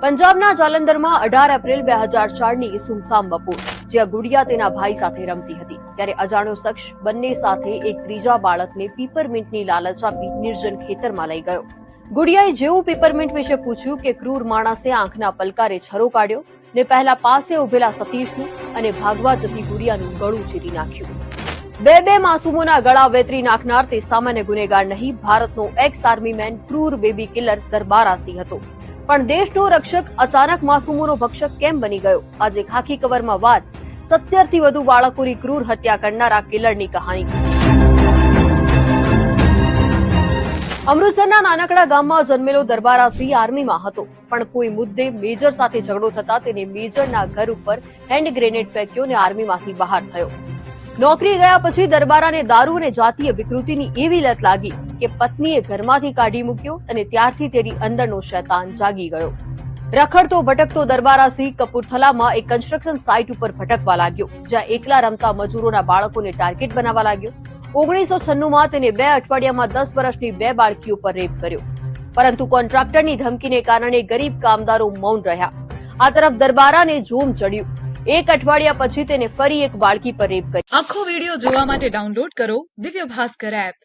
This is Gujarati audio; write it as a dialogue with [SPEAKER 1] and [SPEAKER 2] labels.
[SPEAKER 1] પંજાબના જાલંધરમાં 18 એપ્રિલ 2004ની સુમસામ બપોર, જ્યાં ગુડિયા તેના ભાઈ સાથે રમતી હતી, ત્યારે અજાણ્યો શખ્સ બંને સાથે એક ત્રીજા બાળકને પીપરમિન્ટની લાલચ આપી નિર્જન ખેતરમાં લઈ ગયો. ગુડિયાએ જેવું પીપરમિન્ટ વિશે પૂછ્યું કે ક્રૂર માણસે આંખના પલકારે છરો કાઢ્યો ને પહેલા પાસે ઉભેલા સતીશનું અને ભાગવા જતી ગુડિયાનું ગળું ચીરી નાખ્યું. બે માસૂમોના ગળા વેતરી નાખનાર તે સામાન્ય ગુનેગાર નહીં, ભારતનો એક્સ આર્મી મેન, ક્રૂર બેબી કિલર દરબારાસિંહ હતો. પણ દેશનો રક્ષક અચાનક માસૂમોનો ભક્ષક કેમ બની ગયો? આજે ખાખી કવરમાં વાત 70 થી વધુ બાળકોની ક્રૂર હત્યા કરનારા કિલરની કહાની. અમૃતસરના નાનકડા ગામમાં જન્મેલો દરબારાસિંહ આર્મીમાં હતો, પણ કોઈ મુદ્દે મેજર સાથે ઝઘડો થતા તેને મેજરના ઘર ઉપર હેન્ડ ગ્રેનેડ ફેંક્યો અને આર્મીમાંથી બહાર થયો. નોકરી ગયા પછી દરબારાને દારૂ અને જાતીય વિકૃતિની એવી લત લાગી કે પત્નીએ ઘરમાંથી કાઢી મૂક્યો અને ત્યારથી તેની અંદરનો શૈતાન જાગી ગયો. રખડતો ભટકતો દરબારાસિંહ કપૂરથલામાં એક કન્સ્ટ્રક્શન સાઇટ ઉપર ભટકવા લાગ્યો, જ્યાં એકલા રમતા મજૂરોના બાળકોને ટાર્ગેટ બનાવવા લાગ્યો. 1996માં તેને 2 અઠવાડિયામાં 10 વર્ષની 2 બાળકીઓ પર રેપ કર્યો, પરંતુ કોન્ટ્રાક્ટરની ધમકીને કારણે ગરીબ કામદારો મૌન રહ્યા. આ તરફ દરબારાને જોમ ચડ્યું. 1 અઠવાડિયા પછી તેને ફરી એક બાળકી પર રેપ કર્યો.
[SPEAKER 2] આખો વિડિયો જોવા માટે ડાઉનલોડ કરો દિવ્ય ભાસ્કર એપ.